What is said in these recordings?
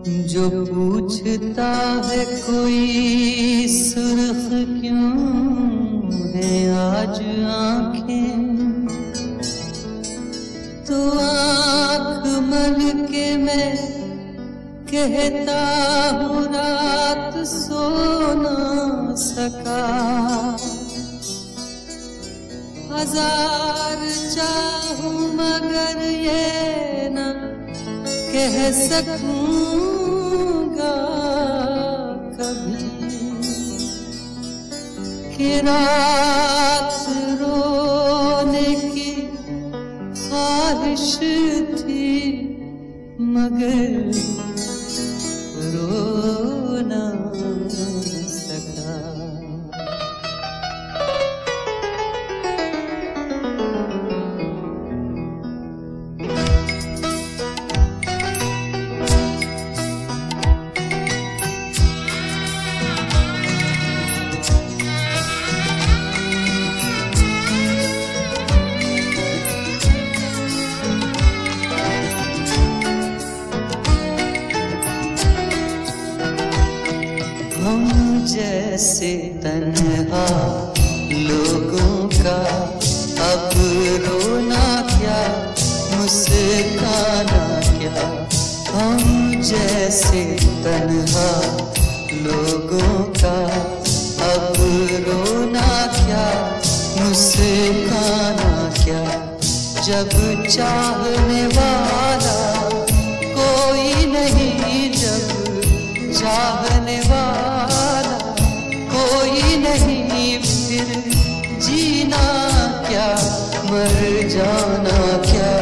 जो पूछता है कोई सुर्ख क्यों है आज आंखें, तो आंख मल के मैं कहता हूँ रात सो ना सका। हजार चाहूं मगर ये न कह सकूंगा कभी कि रात रोने की ख्वाहिश थी मगर रो ना सका। जैसे तन्हा लोगों का अब रोना क्या मुस्काना क्या। हम जैसे तन्हा लोगों का अब रोना क्या मुस्काना क्या। जब चाहने वाला कोई नहीं, जब चाहने वाला कोई नहीं, फिर जीना क्या मर जाना क्या।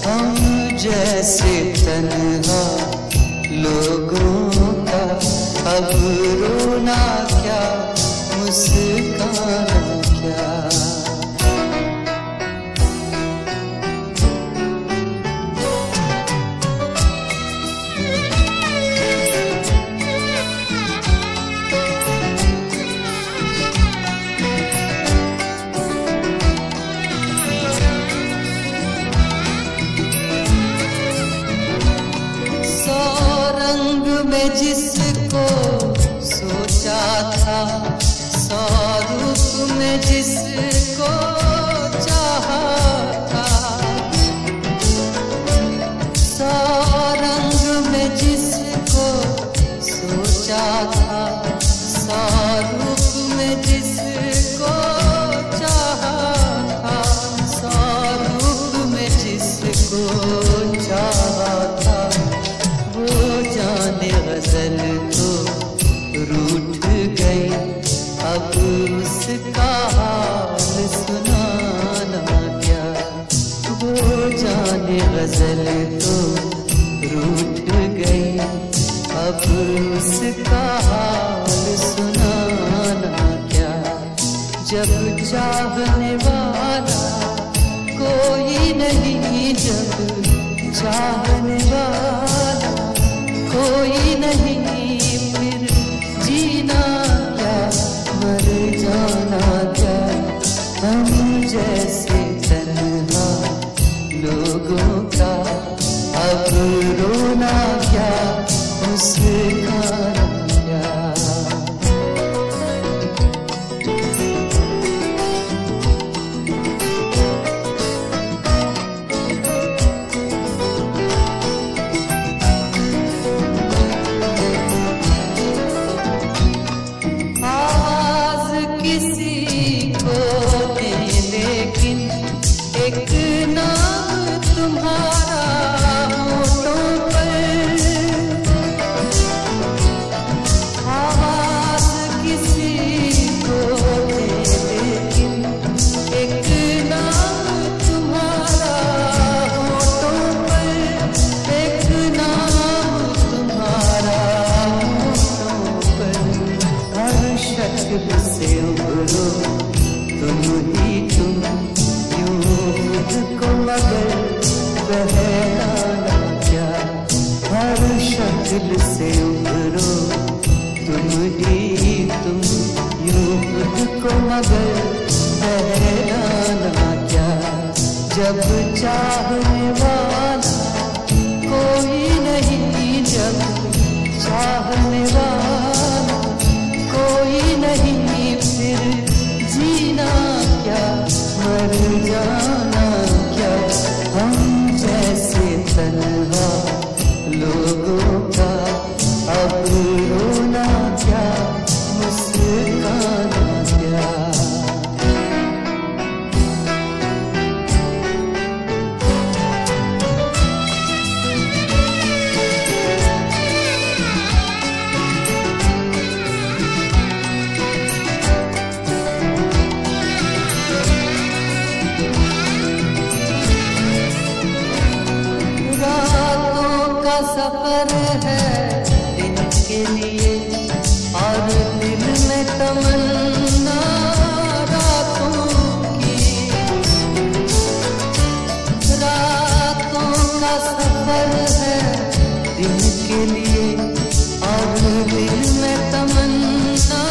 हम जैसे तन्हा लोगों का अब रोना क्या मुस्काना क्या। में जिसको सोचा था, सौ रूप में जिसको चाहा था, सौ रंग में जिसको सोचा था, सौ रूप में जिसको चाहा था, सौ रूप में जिसको चाहा था। वो जाने गजल तो रूठ गई, अब उसका हाल सुनाना क्या। वो जाने गजल तो रूठ गई, अब उसका हाल सुनाना क्या। जब चाहने वाला कोई नहीं, जब चाहने वाला कोई नहीं, फिर जीना क्या मर जाना क्या। हम जैसे तन्हा लोगों का अब रोना क्या मुस्काना क्या। एक नाम तुम्हारा होठों पर, आवाज किसी को दे, लेकिन एक नाम तुम्हारा होठों पर, एक नाम तुम्हारा होठों पर। हर शक्ल से उभरो तुम ही तुम, को मगर बहलाना क्या। हर शक्ल से उभरो तुम ही तुम, यूं खुद को मगर बहलाना क्या। जब चाहने वाला कोई नहीं, जब सफर है दिन के लिए और दिल में तमन्ना रातों की। रातों का सफर है दिन के लिए और दिल में तमन्ना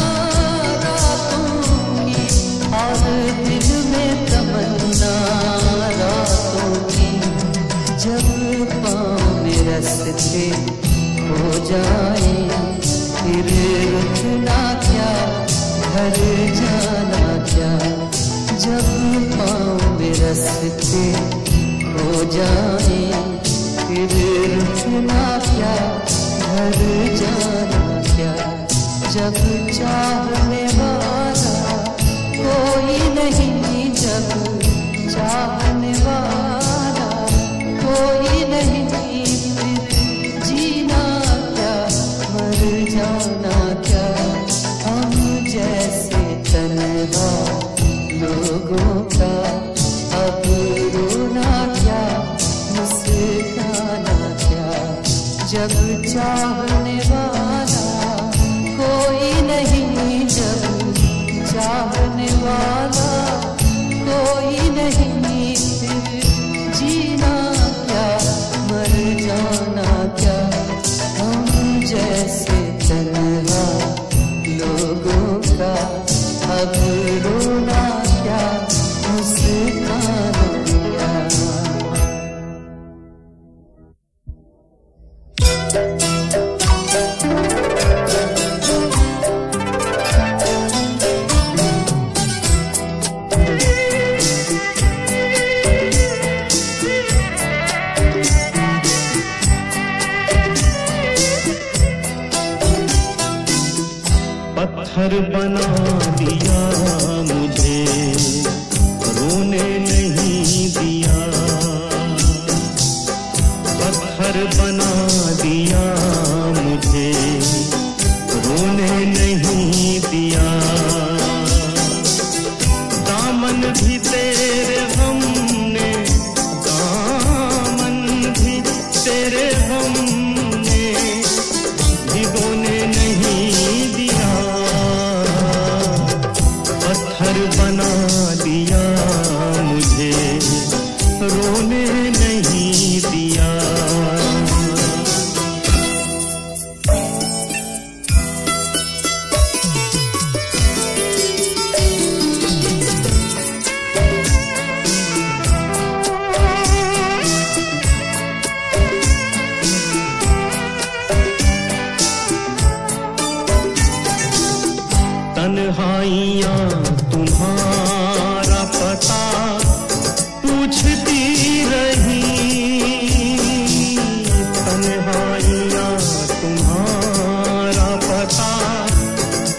रातों की और दिल में तमन्ना रातों की। जब पाँव में रस्ते हो जाए फिर रुकना क्या घर जाना क्या। जब पाँव में रस्ते हो जाए फिर रुकना क्या घर जाना क्या। जब चाहने वाला कोई नहीं जब चाहने वाला कोई नहीं फिर जीना क्या मर जाना क्या। हम जैसे तन्हा लोगों का अब रोना क्या मुस्काना क्या। जब चाहने वाला कोई नहीं जब चाहने वाला कोई नहीं फिर जीना क्या मर जाना क्या। हम जैसे तन्हा लोगों का अब रोना क्या मुस्काना क्या। पत्थर बना दिया मुझे रोने नहीं दिया। पत्थर बना दिया मुझे रोने नहीं दिया। दामन भी तेरे हमने दामन भी तेरे हमने भिगोने नहीं दिया। पत्थर बना दिया मुझे रोने नहीं दिया। तन्हाइयाँ तुम्हारा पता पूछती रही। तन्हाइयाँ तुम्हारा पता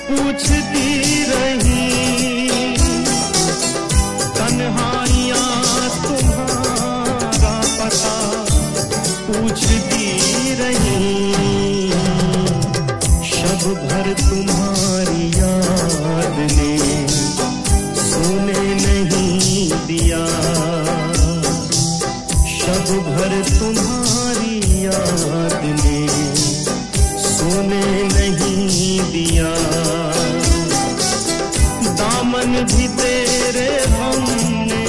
पूछती रही। तन्हाइयाँ तुम्हारा पता पूछती रही। शब भर तुम्हारी याद ने सोने नहीं दिया। शब भर तुम्हारी याद ने सोने नहीं दिया। दामन भी तेरे हमने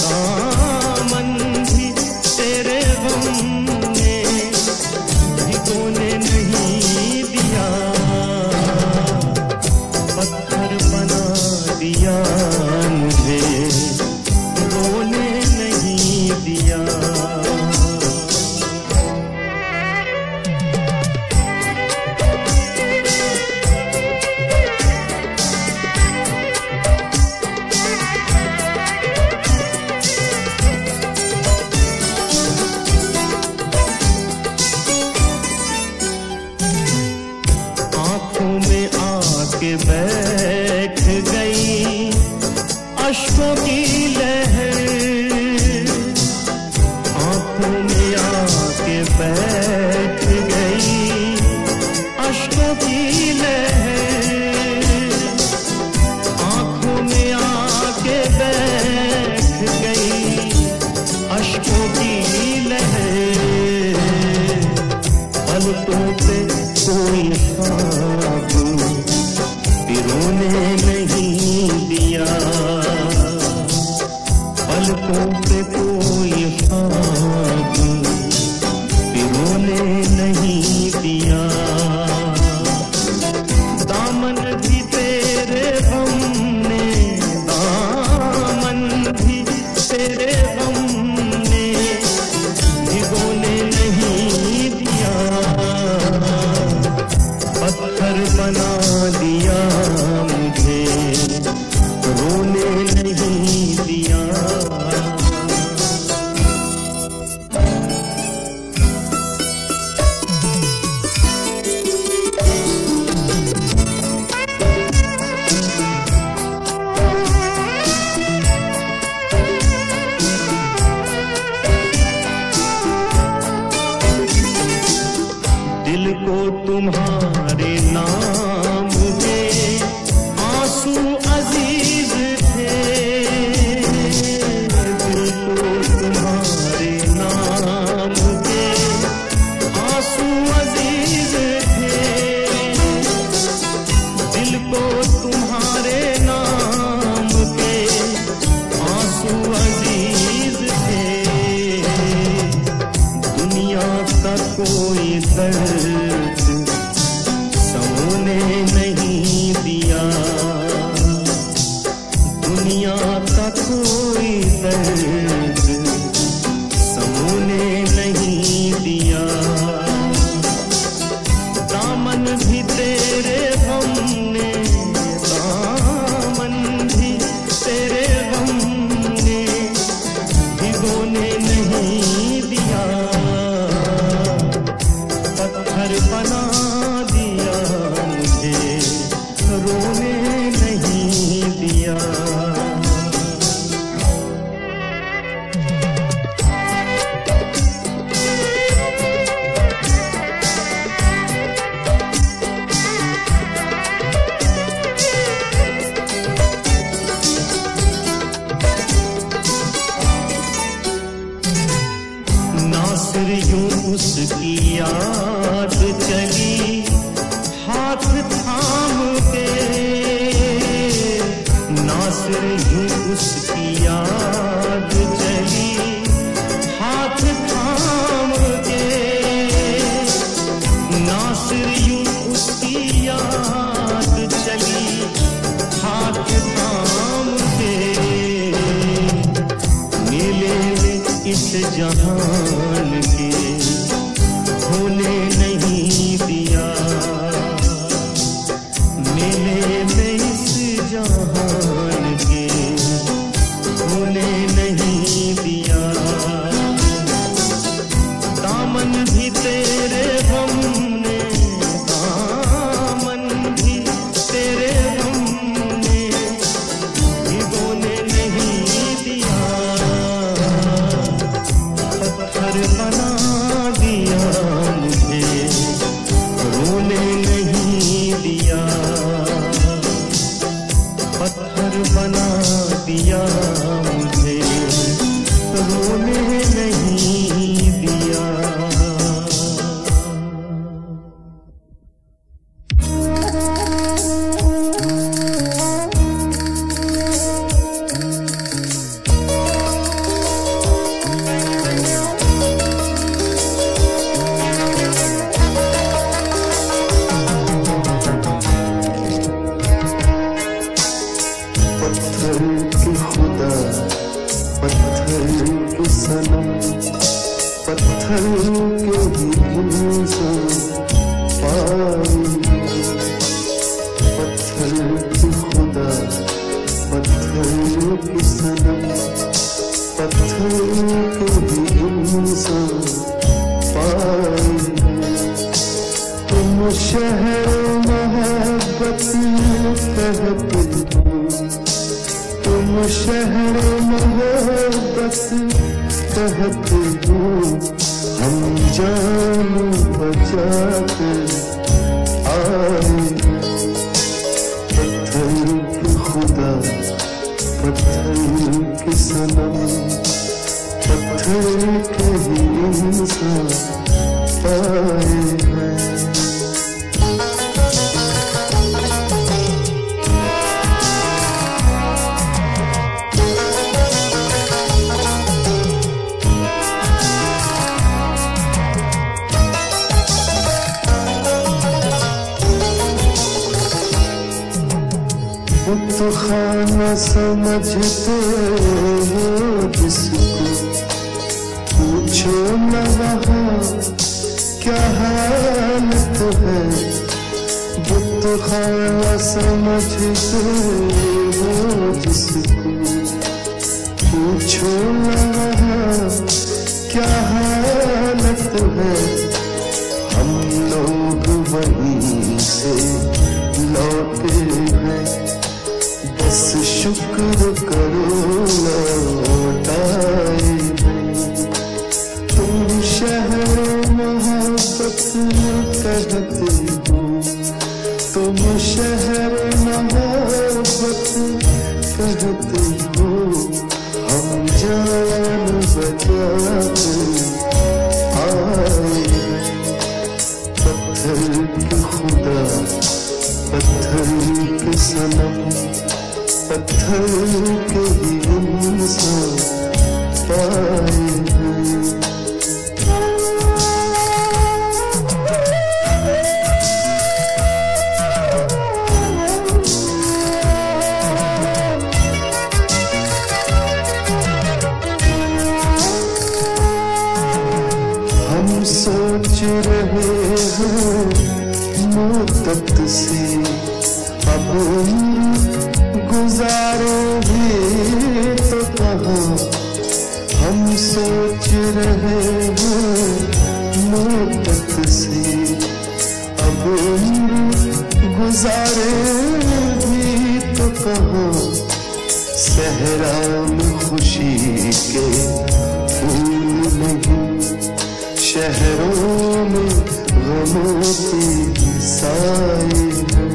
दामन भी तेरे हमने भिगोने नहीं दिया। पत्थर बना दिया मुझे रोने नहीं दिया। आँखों में आके बैठ गई अश्कों की लहर। आँखों में आके बैठ गई अश्कों की लहर। आँखों में आके बैठ गई अश्कों की लहर। पे कोई ख्वाब पिरोने नहीं दिया, दामन भी तेरे गम ने, दामन भी तेरे गम ने भिगोने नहीं दिया, पत्थर बना दिया मुझे, रोने नहीं दिया। दिल को तुम्हारे नाम के आंसू अजीज थे, दिल को तुम्हारे नाम के आंसू अजीज थे, दिल को तुम्हारे नाम के आंसू अजीज थे, दुनिया का कोई दर्द समूने नहीं दिया, दुनिया का कोई दर्द समूने नहीं दिया, दामन भी तेरे गम ने, दामन भी तेरे गम ने भिगोने नहीं दिया, पत्थर बना दिया मुझे, रोने नहीं दिया। नासिर यूं उसकी याद चली हाथ थाम के, नासिर यूं उसकी याद चली हाथ थाम के, नासिर यूं उसकी याद चली हाथ थाम के, मिले इस जहान के होने नहीं दिया, मिले में इस जहान के होने नहीं दिया, दामन भी तेरे गम ने, दामन भी तेरे गम ने भिगोने नहीं दिया, पत्थर बना दिया मुझे, रोने नहीं दिया, पत्थर बना दिया मुझे, रोने नहीं दिया। पत्थर की खुदा, पत्थर की सनम, पत्थर के भी इंसान पाए, पत्थर की खुदा, पत्थर की सनम, पत्थर के भी इंसान पाए, तुम शहर मोहब्बत कहते हो, तुम शहर मोहब्बत कहते हो, हम जान बचाकर आए, पत्थर की खुदा, पत्थर की सनम, पत्थर के ही इंसान पाए हैं। खाना समझते हो जिसको, पूछो न वहाँ क्या हालत है। बुत खाना समझते हो जिसको, पूछो न वहाँ क्या हालत है। हम लोग वहीं से लौटे हैं, बस शुक्र करो लौट आए हैं। तुम शहर मोहब्बत कहते हो, तुम शहर मोहब्बत कहते हो। हम जान बचाते आए हैं। पत्थर के खुदा, पत्थर के सनम, पत्थर के ही इंसान पाए हैं। हम सोच रहे हैं मुद्दत से, अब गुजारे भी तो कहाँ। हम सोच रहे हैं मुद्दत से, अब गुजारे भी तो कहाँ। सहरा में खुशी के फूल नहीं, शहरों में गमों के साए हैं।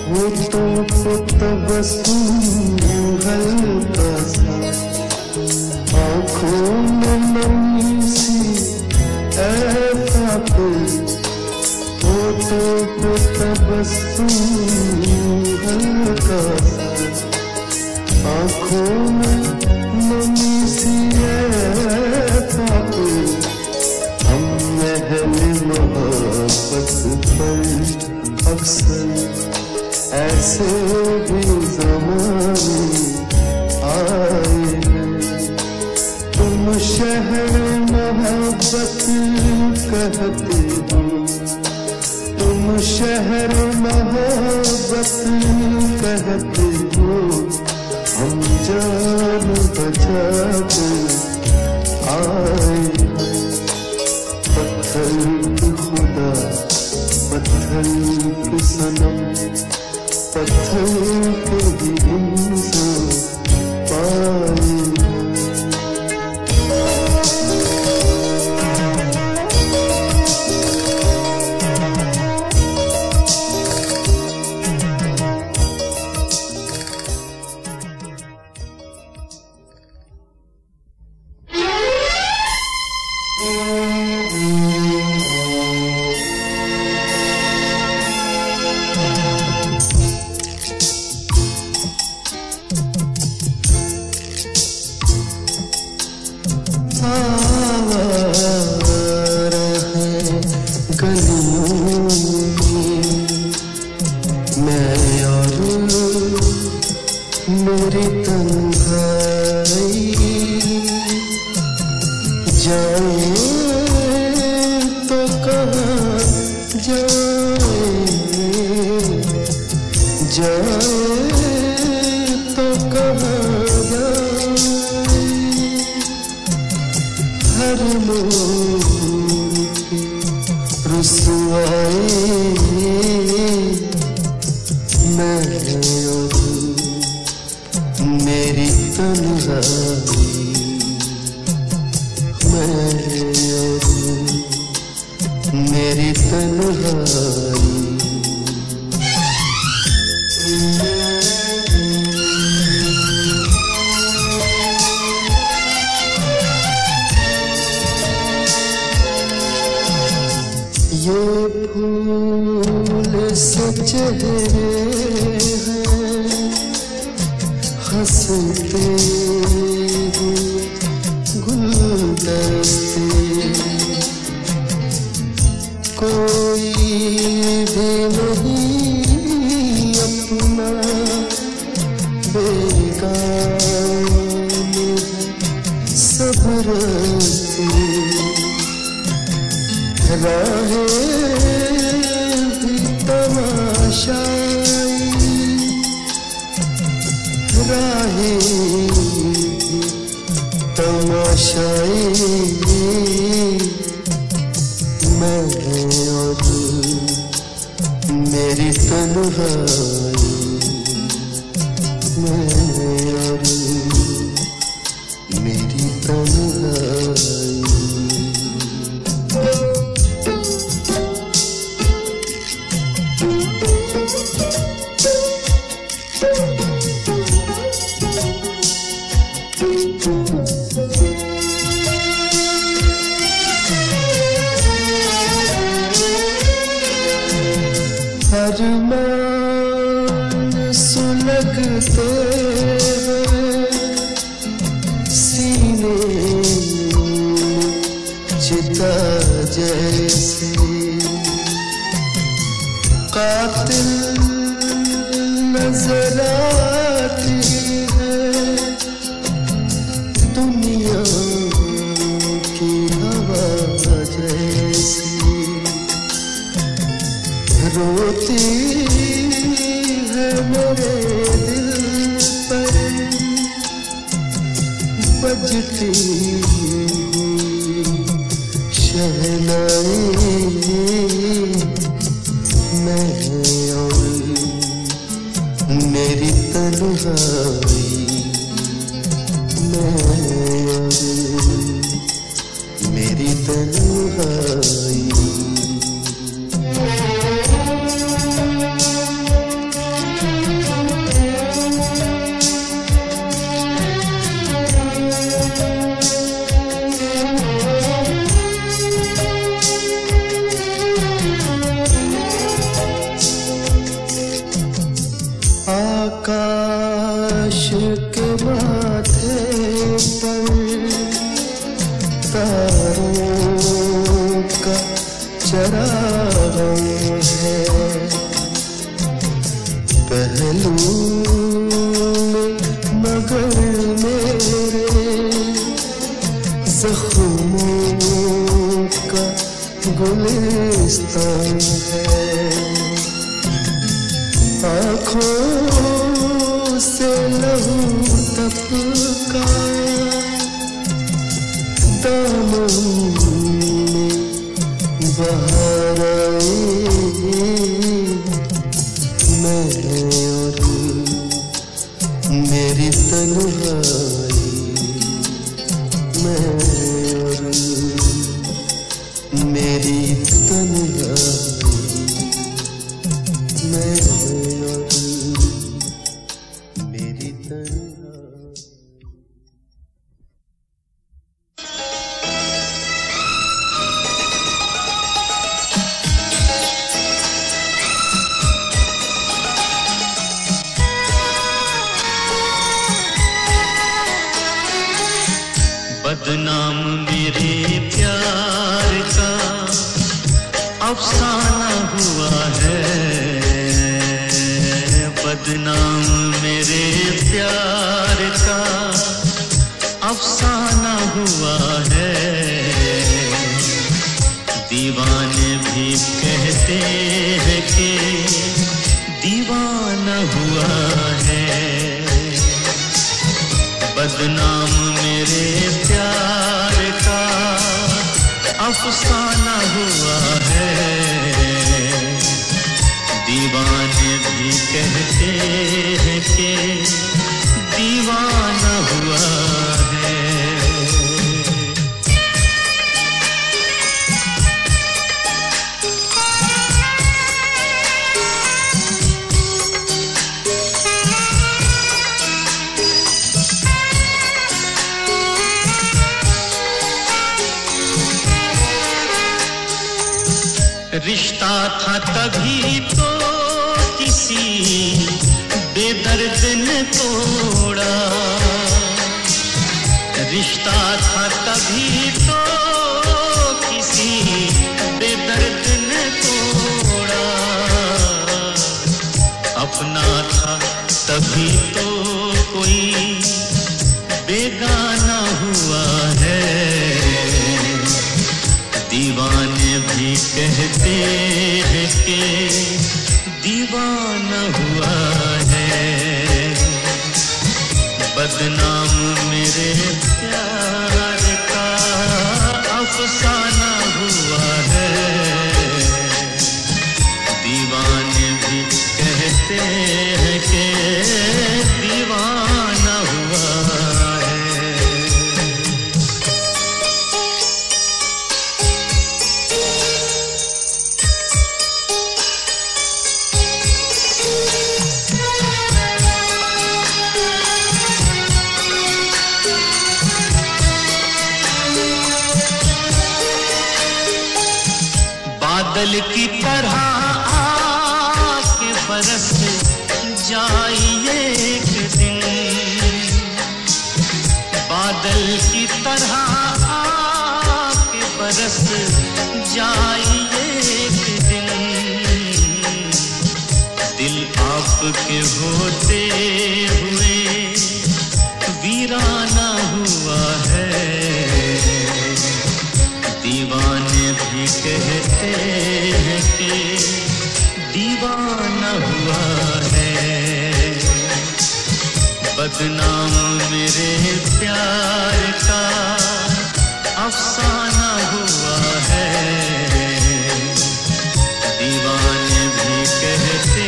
होठों पे तबस्सुम हल्का सा, आँखों में नमी सी ऐफ़ाक़िल। होठों पे तबस्सुम हल्का सा, आँखों में नमी सी ऐफ़ाक़िल। हम महल मोहब्बत पर अक्सर ऐसे भी ज़माने आए हैं। तुम शहर मोहब्बत कहते हो, तुम शहर मोहब्बत कहते हो। हम जान बचाते आए हैं। पत्थर के खुदा, पत्थर के सनम, पत्थर के ही इंसान पाए हैं। मेरी तन्हाई जाए तो कहाँ जाए, जाए तो कहाँ जाए। हर मोड़ की रुसवाई मैं मेरी तन्हाई, मेरी तन्हाई। ये फूल हंसते हुए गुलदस्ते, कोई भी नहीं अपना बेगाने सब रास्ते, राहें भी तमाशाई, राहें भी तमाशाई, मैं और मेरी तन्हाई, मैं और मेरी तन्हाई। अरमान सुलगते सीने चिता जैसे, कातिल नजर आती है दुनिया की हवा जैसी, रोती है मेरे दिल पर बजती शहनाई, मैं और मेरी तन्हाई, मैं और मेरी तन्हाई। आकाश के माथे पर तारों का चराग है, पहलू में मगर मेरे जख्मों का गुलिस्तान है, आँखों से लहू टपका दामन में बहार आई, मैं और मेरी तन्हाई, मैं और मेरी तन्हाई, मैं और मेरी तन्हाई। बदनाम मेरे प्यार का अफसाना हुआ है, बदनाम मेरे प्यार का अफसाना हुआ है, दीवाने भी कहते हैं कि दीवाना हुआ है, बदनाम मेरे प्यार का अफसाना हुआ है, दीवाने भी कहते हैं कि दीवाना हुआ है। रिश्ता था तभी तो किसी बेदर्द ने तोड़ा, रिश्ता था तभी तो किसी बेदर्द ने तोड़ा, अपना था तभी तो कोई बेगाना हुआ है। दीवाने भी कहते हैं कि दीवाना हुआ है, बदनाम मेरे प्यार का अफसाना हुआ है। दीवाने भी कहते हैं कि दीवाना हुआ है। बादल की तरह आके बरस जाइए एक दिन, बादल की तरह आके बरस जाइए एक दिन। दिल आपके होते हुए वीराना हुआ है। दीवाने भी कहते हैं कि दीवाना हुआ है, बदनाम मेरे प्यार का अफसाना हुआ है। दीवाने भी कहते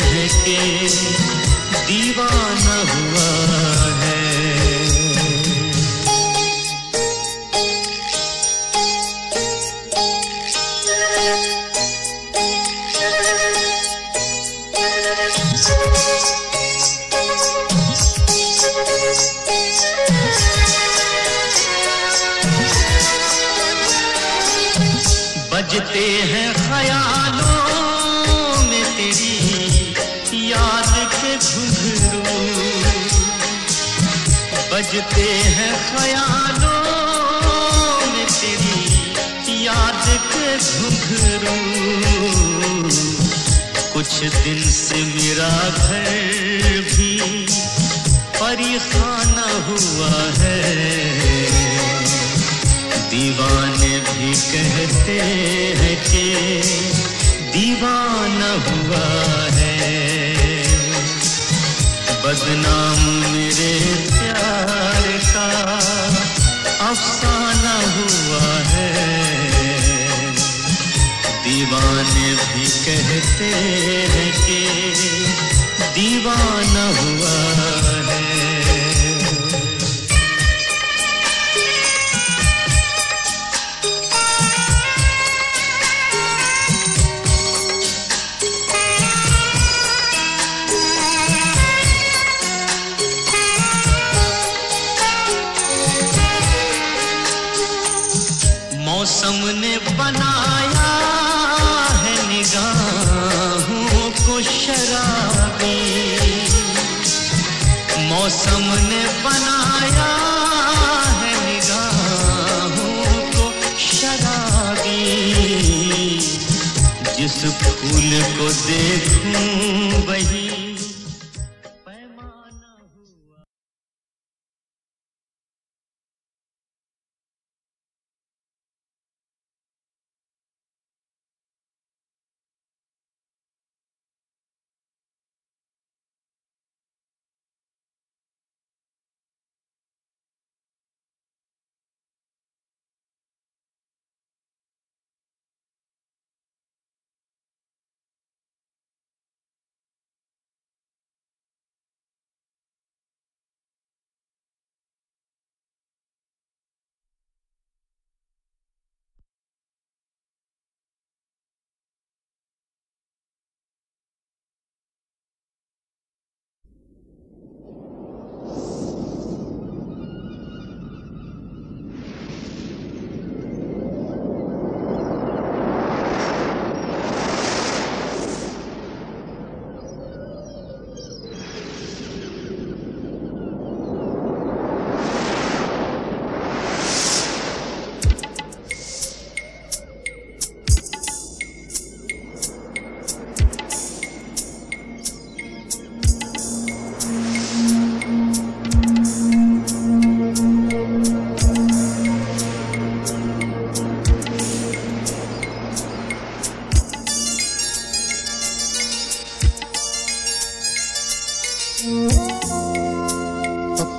हैं कि दीवाना हुआ है। बजते हैं ख्यालों में तेरी याद के घुंघरू, बजते हैं ख्यालों में तेरी याद के घुंघरू। कुछ दिन से मेरा घर भी परेशान हुआ है। दीवाने भी कहते हैं कि दीवाना हुआ है, बदनाम मेरे प्यार का अफसाना हुआ है। दीवाने भी कहते हैं कि दीवाना हुआ है। मौसम ने बनाया है निगाहों को शराबी, मौसम ने बनाया है निगाहों को शराबी। जिस फूल को देखूं वही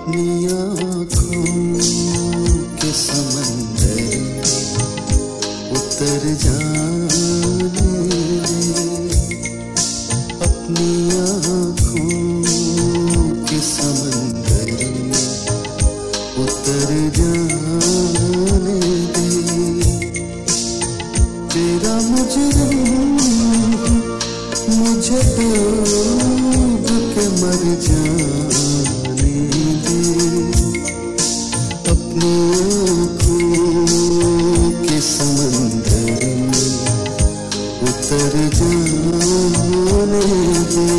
अपनी आँखों के समंदर उतर जाने दे, अपनी आँखों के समंदर उतर जाने दे। तेरा मुजरिम मुझे डूब के मर जाने दे, अपनी आँखों के समंदर में उतर जाने दे।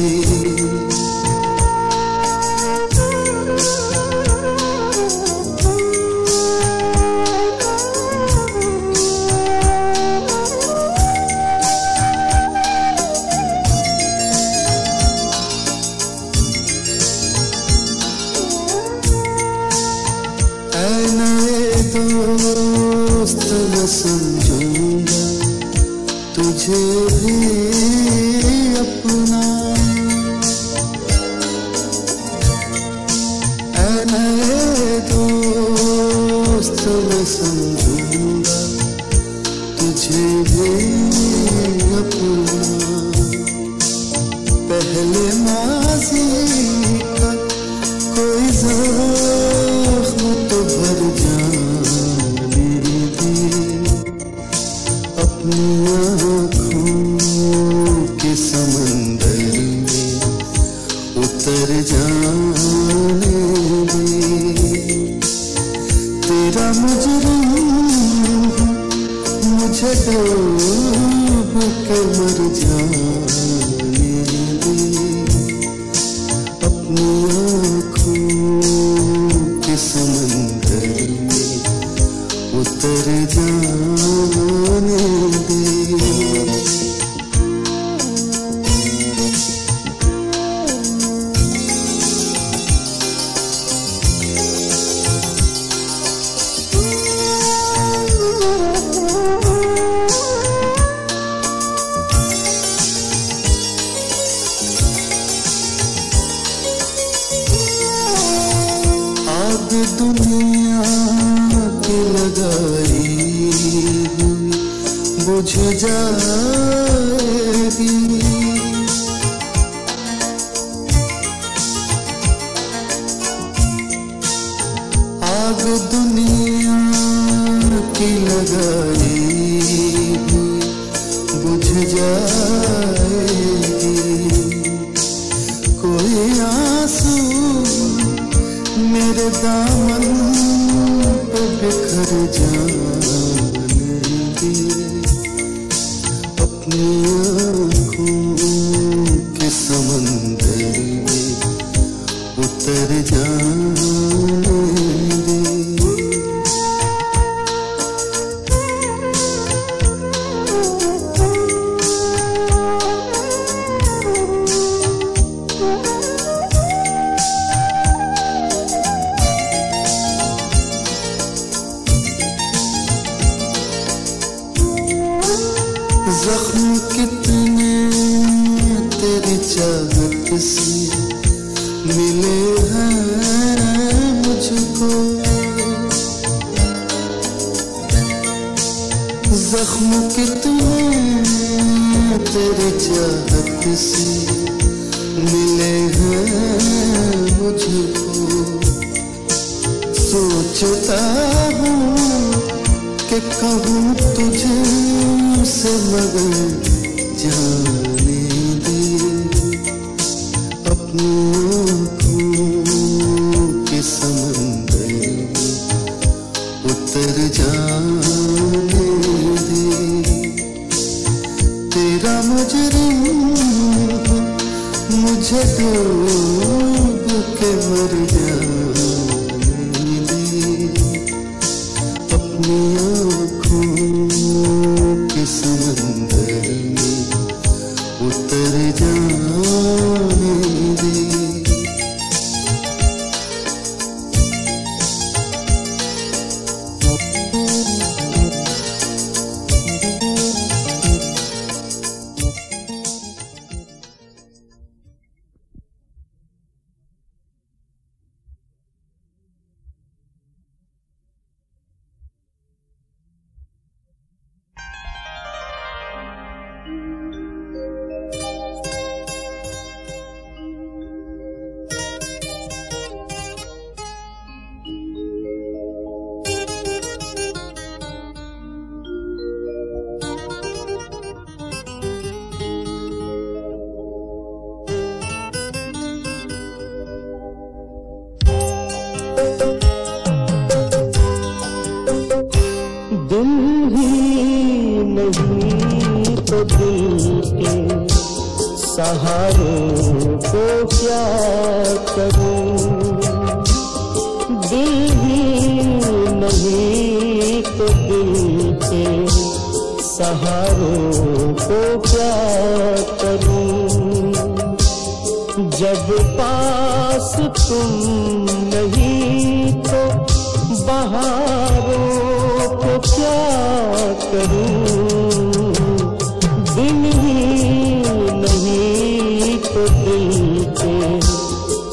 दोस्त मैं समझूंगा तुझे भी अपना, ऐ नए दोस्त मैं समझूंगा तुझे भी अपना। पहले माज़ी का कोई ज़ख्म तो भर जाने दे, अपनी आँखों के समंदर में उतर जाने दे। तेरा मुजरिम मुझे डूब के मर जाने दे, अपनी आँखों के समंदर में उतर जाने दे। आग दुनिया की लगाई हुई बुझ जाएगी, आग दुनिया की लगाई हुई बुझ जाएगी। कोई आंसू मेरे दामन पे बिखर जाने दे, अपनी आँखों के समंदर में उतर जाने दे। ज़ख्म कितने तेरी चाहत से मिले हैं मुझको, ज़ख्म कितने तेरी चाहत से मिले हैं मुझको। सोचता हूँ कि कहूँ तुझे से मगर जाने दे, अपनी आँखों के समंदर में उतर जाने दे। तेरा मुजरिम मुझे डूब के मर जाने दे, अपनी आँखों के समंदर में उतर जाने दे। सहारों को क्या करूं, दिल ही नहीं तो दिल के सहारों को क्या करूं। जब पास तुम नहीं तो बहारों को क्या करूं, दिन ही नहीं तो दिल के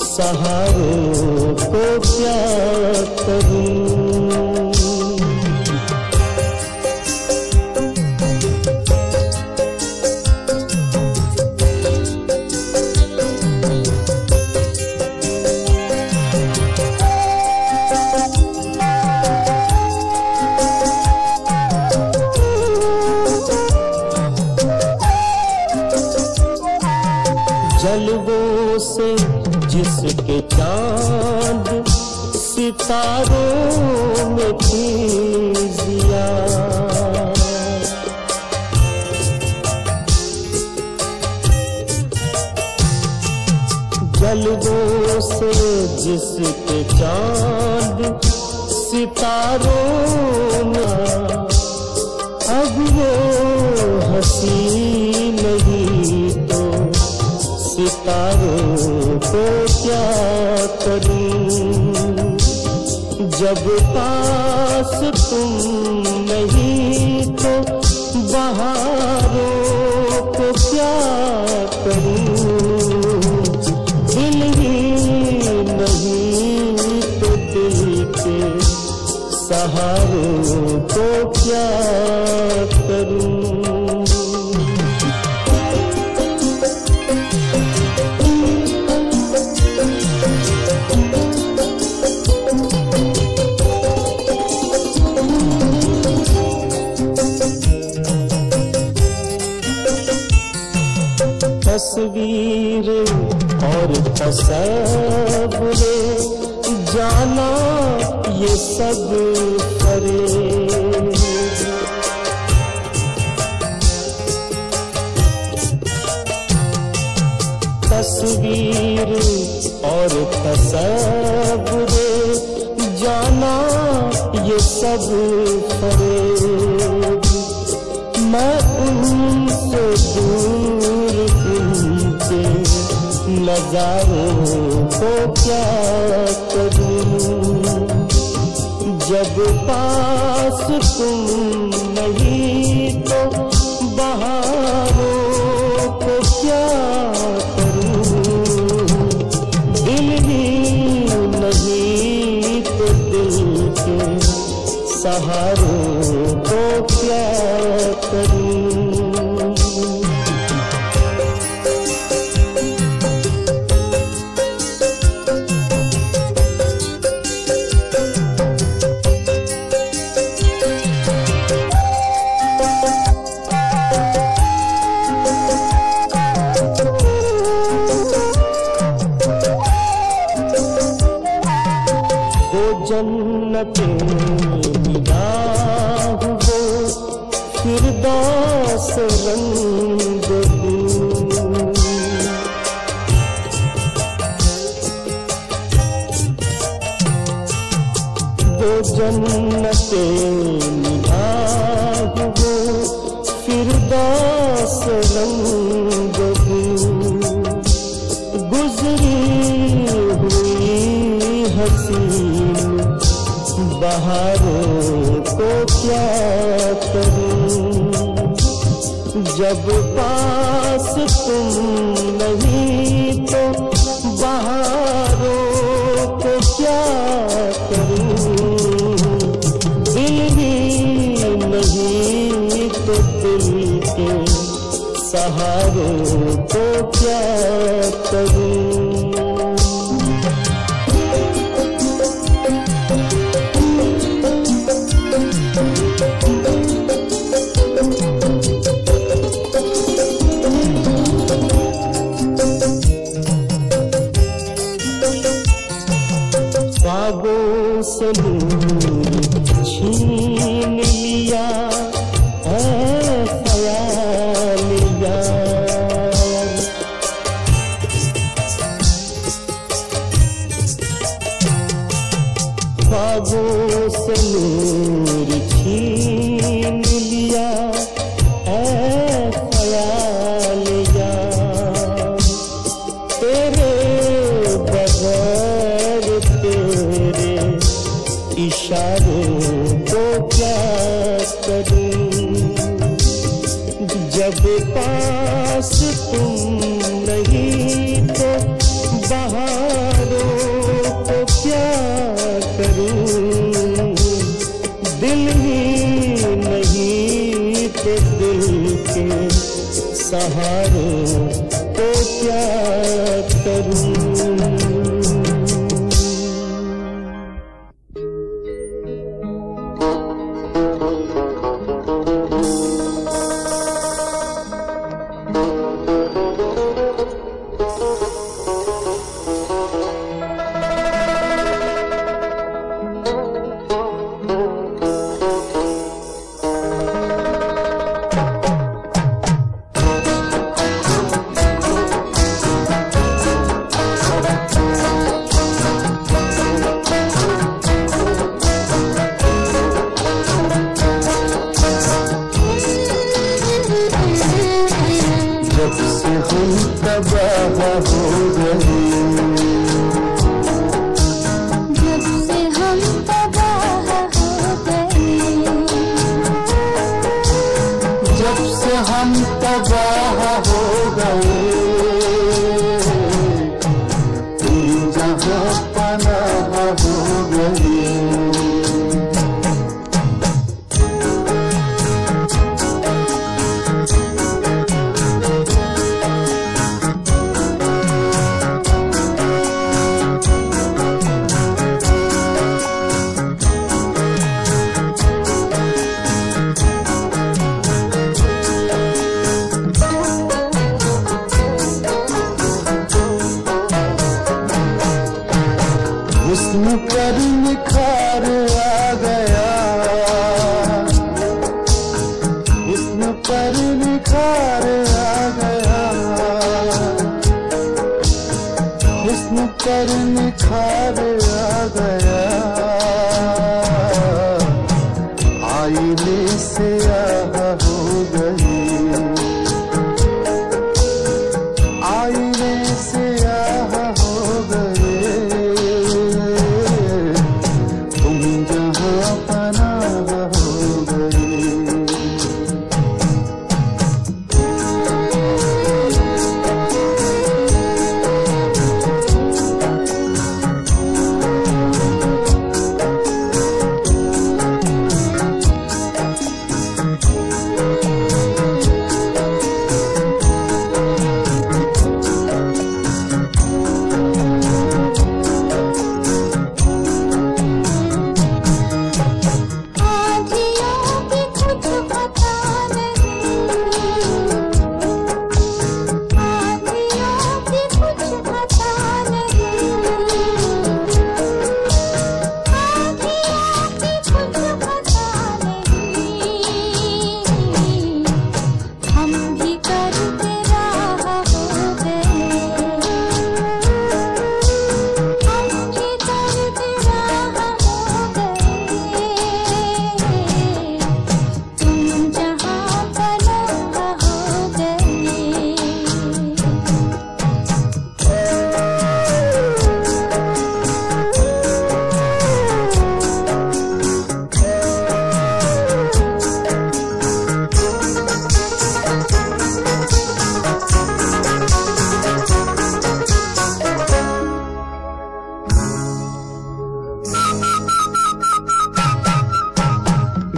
सहारों को क्या करूं। जलवों से जिसके चांद सितारों में खींचिया, जलवों से जिसके चांद सितारों में, अब वो हंसी नहीं तो सितारों को क्या करूं। जब पास तुम नहीं तो बहारों को क्या करूं, दिल ही नहीं तो दिल के सहारों को क्या करूं। तस्वीर और तस्वीर जाना ये सब करे, तस्वीर और तस्वीर जाना ये सब करे। मैं उनसे दूर उनके नजारों को क्या करूं। जब पास तुम नहीं तो बहारों को क्या करूं, दिल ही नहीं तो दिल के सहारों को क्या करूं। जन्नते निगाह वो फिरदौस रंग दूं, वो जन्नते निगाह वो फिरदौस रंग दूं। गुजरी हुई हसीन बहारों को क्या करूं। जब पास तुम नहीं तो बहारों को क्या करूं, दिल ही नहीं तो दिल के सहारों को क्या करूं। ख्वाबों से नूर छीन लिया है ख्याल यार, ख्वाबों से नूर छीन लिया ऐ ख्याल यार, तेरे बगैर तेरे इशारों को क्या करूं, जब पास तुम नहीं तो बहारों को क्या करूं, दिल ही नहीं तो दिल के सहारों को क्या करूं। जब से हम तबाह हो गए, जब से हम तबाह हो गए, जब से हम तबाह हो गए, तुम जहाँ पनाह हो गए। हुस्न पर निखार आ गया, हुस्न पर निखार आ गया, हुस्न पर निखार आ गया, आईने से आह हो गई, आईने से आह हो गई,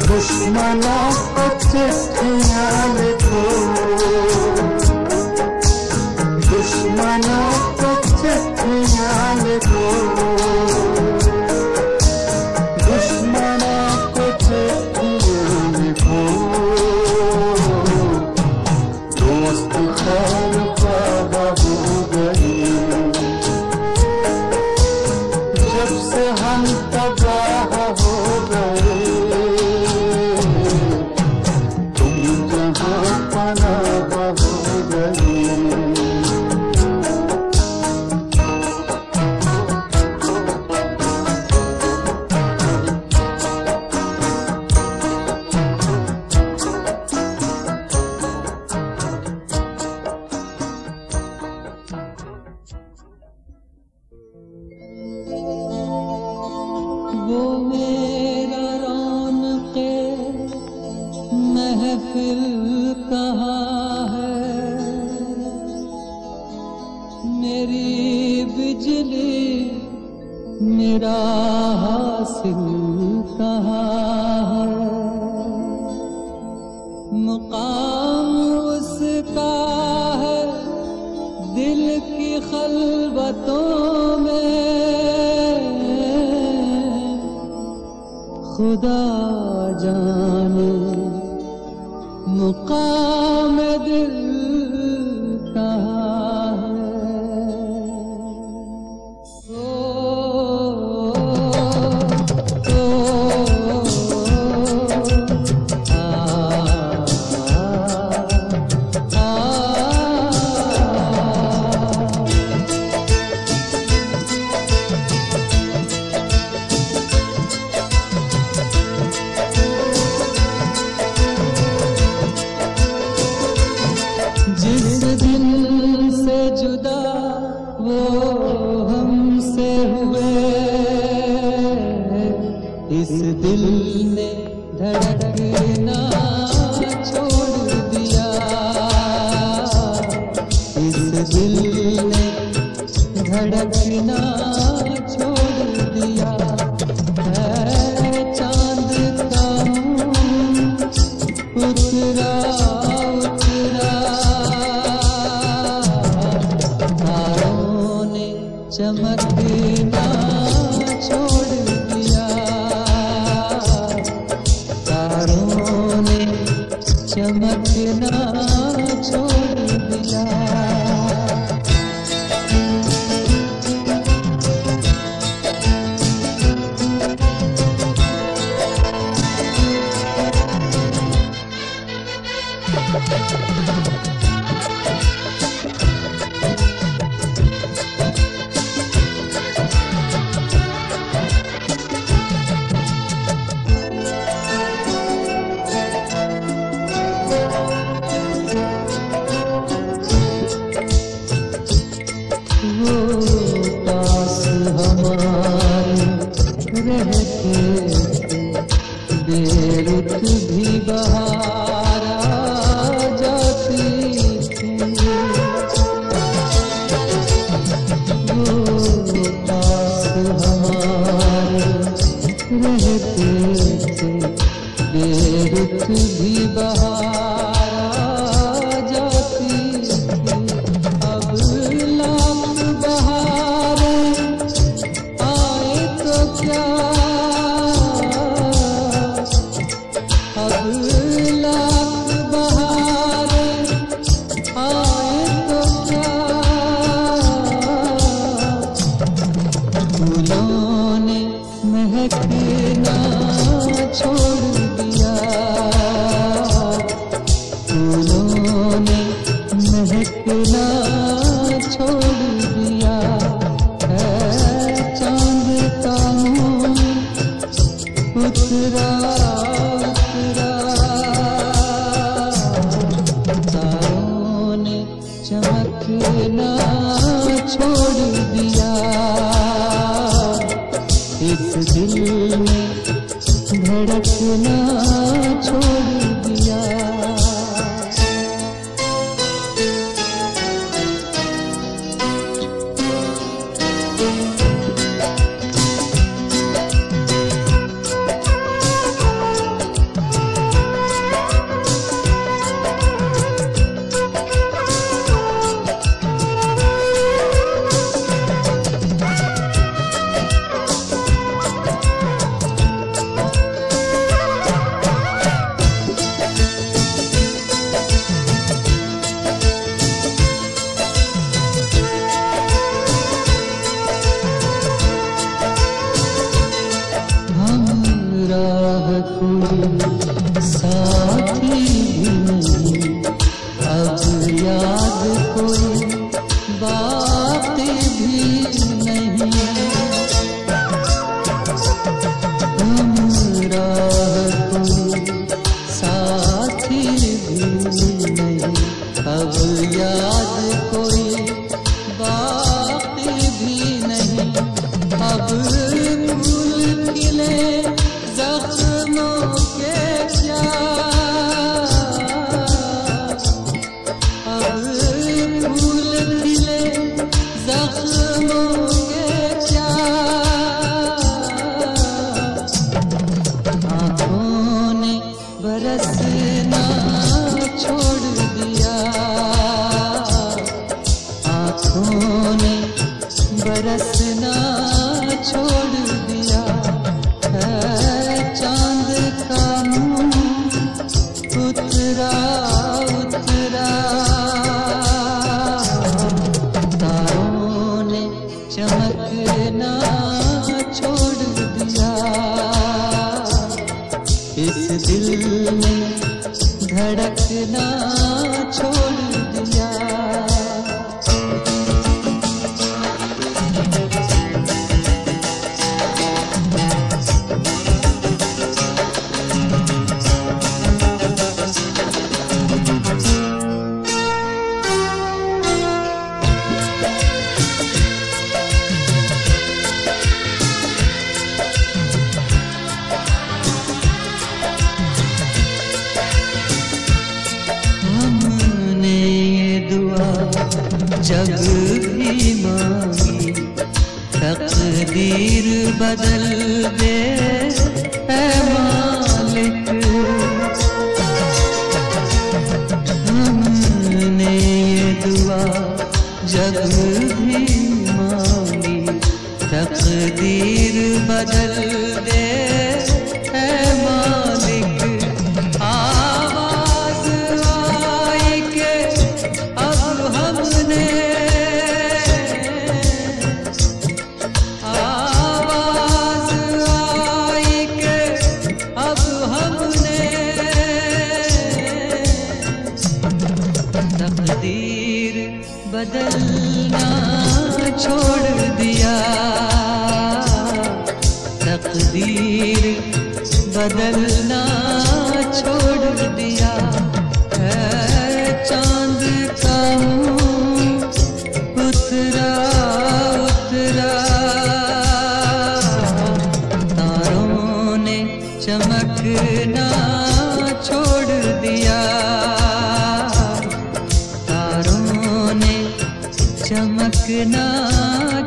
दुश्मनों को चिट्ठियां लिखो, दुश्मनों को चिट्ठियां लिखो, दुश्मनों को चिट्ठियां लिखो, दोस्त खैर ख्वाह हो गई, जब से हम तबाह हो गए, वो मेरा रौनक़े महफिल कहाँ है, मेरी बिजली मेरा हासिल कहाँ है। मुकाम उसका है दिल की खलवतों में, खुदा जाने मुकाम दिल कहाँ है। जिस दिन से जुदा वो हमसे हुए, इस दिल ने धड़कना छोड़ दिया, इस दिल ने धड़कना छोड़ दिया। है चांद का मुंह उतरा उतरा, तारों ने चमकना छोड़ दिया, तारों ने चमकना छोड़ दिया। वो पास हमारे रहते बेरुत भी बहार आ जाती थी, वो पास हमारे रहते थे बेरुत भी बहार आ जाती थी। अब लाख बहारें आए तो क्या, अब लाख बहारें आए तो क्या, फूलों ने महकना छोड़ दिया, फूलों ने महकना छोड़ दिया। है चांद का मुंह उतरा उतरा, तारों ने चमकना छोड़ दिया, इस दिल में धड़कना छोड़ दिया। कोई साथी भी नहीं, अब याद कोई बात भी नहीं, हमरा कोई साथी भी नहीं, अब याद कोई बात भी नहीं। अब भूल खिले छोड़ दिया है चांद का मुंह उतरा उतरा तारों ने चमकना छोड़ दिया इस दिल ने धड़कना छोड़ दिया जब भी मांगी तकदीर बदल दे ऐ मालिक हमने ये दुआ जब भी मांगी तकदीर बदल दे ऐ मालिक आवाज आई के अब हमने तकदीर बदलना छोड़ दिया तकदीर बदलना छोड़ दिया है चांद का मुंह उतरा उतरा तारों ने चमकना छोड़ दिया चमकना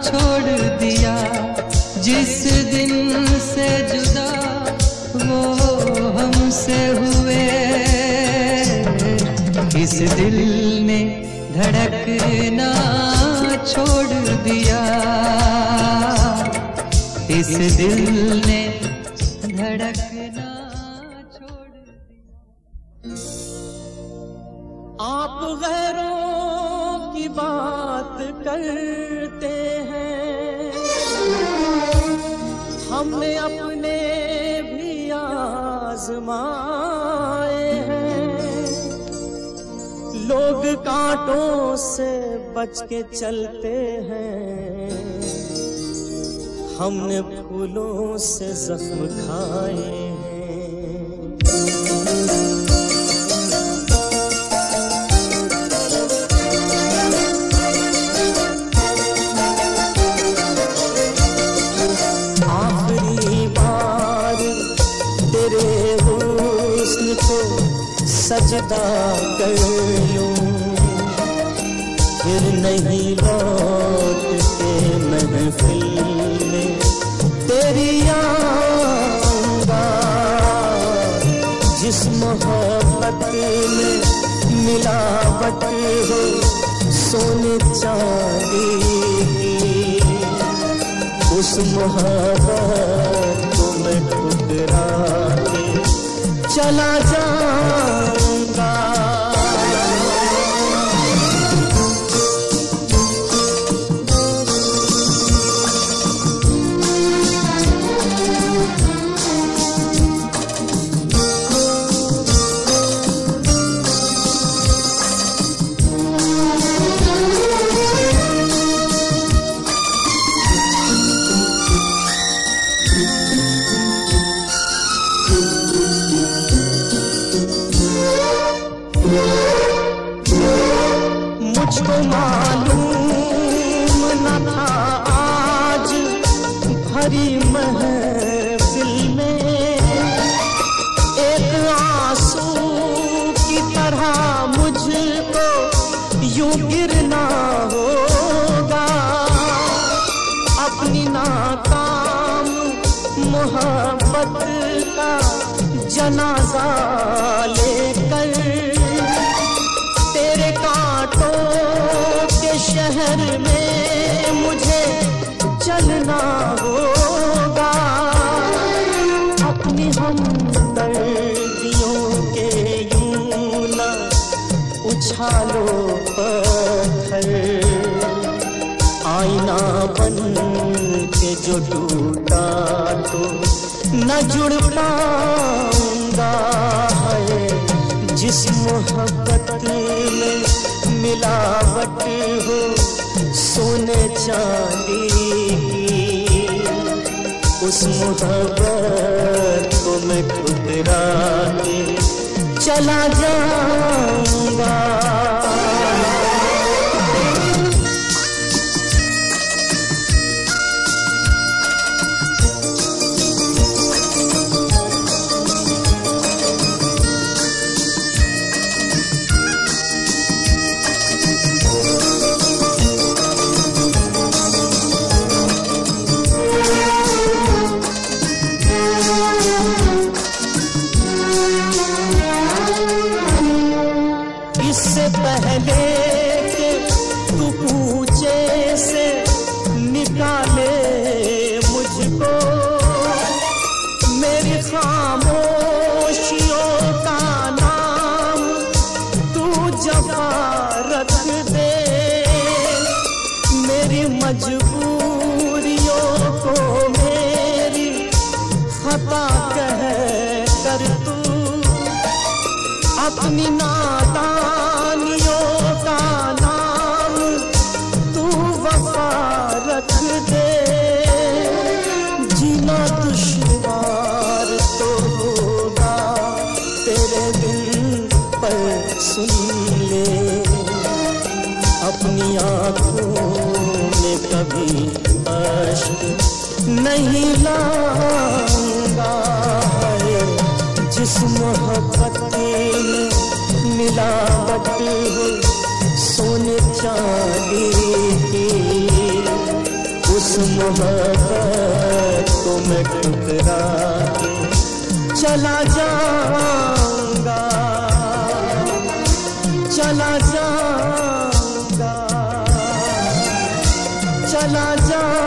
छोड़ दिया जिस दिन से जुदा वो हमसे हुए इस दिल ने धड़कना छोड़ दिया इस दिल ने धड़कना छोड़ दिया आप गैरों की बात करते हैं हमने अपने भी आजमाए हैं लोग कांटों से बच के चलते हैं हमने फूलों से जख्म खाए हैं सजदा कर लूं फिर नहीं लौट के महफिल में तेरी आऊंगा जिस मोहब्बत में मिलावट हो सोने चांदी की उस मोहब्बत को मैं ठुकरा के चला जाऊंगा मुझको मालूम न था आज भरी महफिल में एक आंसू की तरह मुझको यूं गिरना होगा अपनी नाकाम मोहब्बत का जनाजा लेकर तेरे कांटों के शहर में मुझे चल संभलना होगा, अपनी हमदर्दियों के यूं न उछालो पत्थर, आईना बन के जो टूटा तो न जुड़ पाऊंगा। जिस मोहब्बत में मिलावट हो सोने चांदी की, उस मोहब्बत को मैं ठुकरा के चला जाऊंगा। इससे पहले कि तू पूछे से निकाले मुझको, मेरी खामोशियों का नाम तू जफा रख दे, मेरी मजबूरियों को मेरी खता कह कर तू अपनी नादानियों का नाम तू वफा रख दे। जीना दुश्वार तो होगा तेरे दिल पर, सुन ले अपनी आँखों में कभी अश्क नहीं लाऊंगा। जिस मोहब्बत में मिलावट हो सोने चांदी की, उस मोहब्बत को मैं ठुकरा के चला जाऊंगा, चला जाऊंगा, चला जाऊंगा।